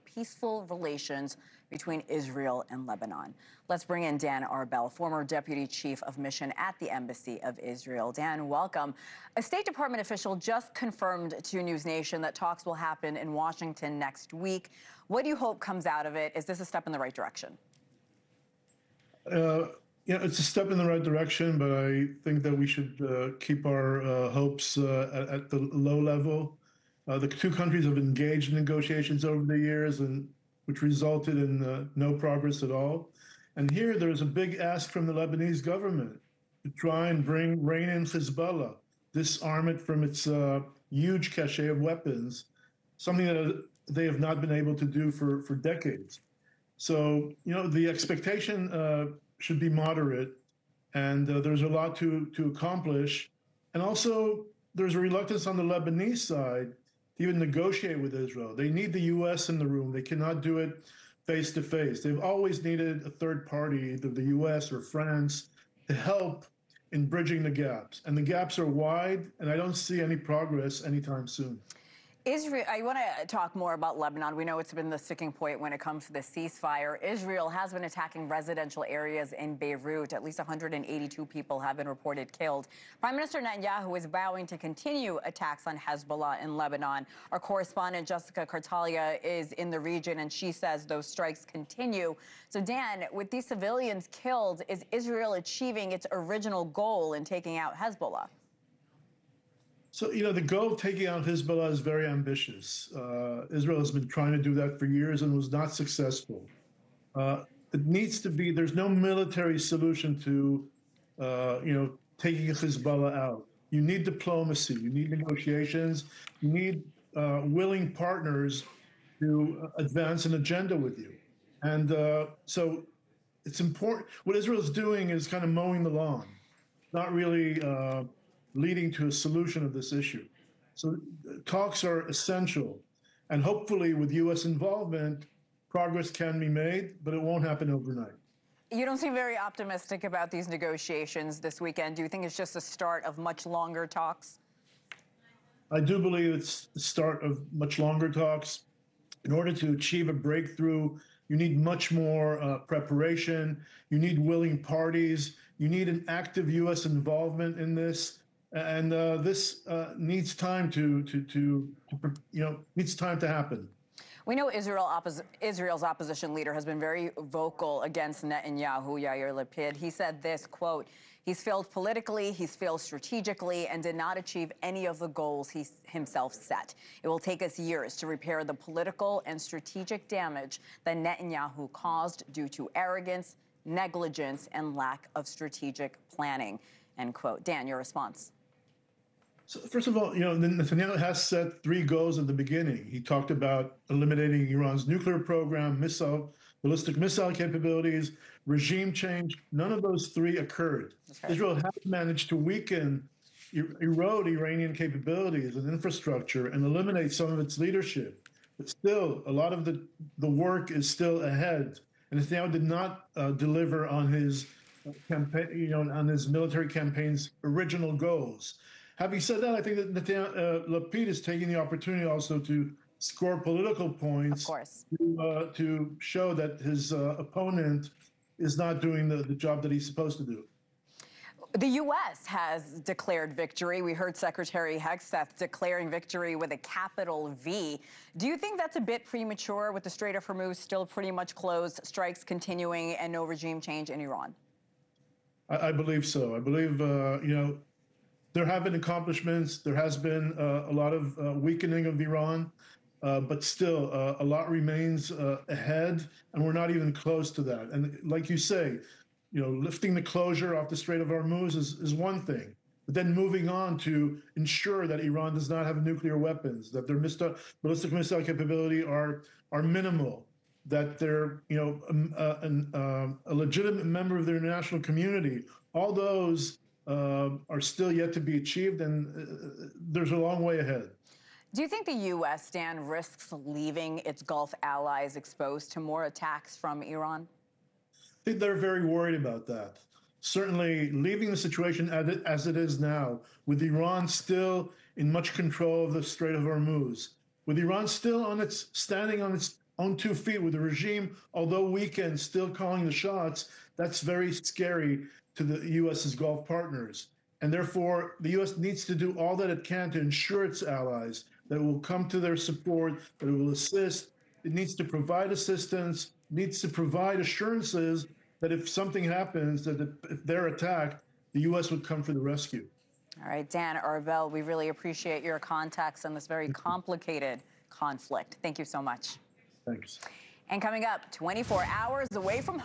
peaceful relations between Israel and Lebanon. Let's bring in Dan Arbell, former deputy chief of mission at the Embassy of Israel. Dan, welcome. A State Department official just confirmed to News Nation that talks will happen in Washington next week. What do you hope comes out of it? Is this a step in the right direction? Yeah, it's a step in the right direction, but I think that we should keep our hopes at the low level. The two countries have engaged in negotiations over the years, and which resulted in no progress at all. And here, there's a big ask from the Lebanese government to try and rein in Hezbollah, disarm it from its huge cache of weapons, something that they have not been able to do for decades. So, the expectation should be moderate, and there's a lot to accomplish. And also, there's a reluctance on the Lebanese side to even negotiate with Israel. They need the U.S. in the room. They cannot do it face to face. They've always needed a third party, either the U.S. or France, to help in bridging the gaps. And the gaps are wide, and I don't see any progress anytime soon. Israel, I want to talk more about Lebanon. We know it's been the sticking point when it comes to the ceasefire. Israel has been attacking residential areas in Beirut. At least 182 people have been reported killed. Prime Minister Netanyahu is vowing to continue attacks on Hezbollah in Lebanon. Our correspondent Jessica Cartalia is in the region, and she says those strikes continue. So, Dan, with these civilians killed, is Israel achieving its original goal in taking out Hezbollah? So, the goal of taking out Hezbollah is very ambitious. Israel has been trying to do that for years and was not successful. It needs to be, there's no military solution to, taking Hezbollah out. You need diplomacy, you need negotiations, you need willing partners to advance an agenda with you. And so it's important. What Israel is doing is kind of mowing the lawn, not really leading to a solution of this issue. So talks are essential. And hopefully with U.S. involvement, progress can be made, but it won't happen overnight. You don't seem very optimistic about these negotiations this weekend. Do you think it's just the start of much longer talks? I do believe it's the start of much longer talks. In order to achieve a breakthrough, you need much more preparation. You need willing parties. You need an active U.S. involvement in this. And this needs time needs time to happen. We know Israel's opposition leader has been very vocal against Netanyahu, Yair Lapid. He said this, quote, "He's failed politically, he's failed strategically, and did not achieve any of the goals he himself set. It will take us years to repair the political and strategic damage that Netanyahu caused due to arrogance, negligence, and lack of strategic planning," end quote. Dan, your response? So first of all, Netanyahu has set three goals at the beginning. He talked about eliminating Iran's nuclear program, ballistic missile capabilities, regime change. None of those three occurred. Okay. Israel has managed to weaken, erode Iranian capabilities and infrastructure and eliminate some of its leadership. But still, a lot of the work is still ahead. And Netanyahu did not deliver on his campaign, on his military campaign's original goals. Having said that, I think that Lapid is taking the opportunity also to score political points, to show that his opponent is not doing the job that he's supposed to do. The U.S. has declared victory. We heard Secretary Hegseth declaring victory with a capital V. Do you think that's a bit premature with the Strait of Hormuz still pretty much closed, strikes continuing, and no regime change in Iran? I believe so. I believe, there have been accomplishments. There has been a lot of weakening of Iran, but still a lot remains ahead, and we're not even close to that. And like you say, lifting the closure off the Strait of Hormuz is one thing, but then moving on to ensure that Iran does not have nuclear weapons, that their ballistic missile capability are minimal, that they're a legitimate member of the international community. All those are still yet to be achieved, and there's a long way ahead. Do you think the U.S., Dan, risks leaving its Gulf allies exposed to more attacks from Iran? I think they're very worried about that. Certainly, leaving the situation as it is now, with Iran still in much control of the Strait of Hormuz, with Iran still standing on its on 2 feet with the regime, although weakened, still calling the shots. That's very scary to the U.S.'s Gulf partners. And therefore, the U.S. needs to do all that it can to ensure its allies that it will come to their support, that it will assist. It needs to provide assistance, needs to provide assurances that if something happens, that if they're attacked, the U.S. would come for the rescue. All right, Dan Arbell, we really appreciate your context on this very complicated conflict. Thank you so much. Thanks. And coming up, 24 hours away from home.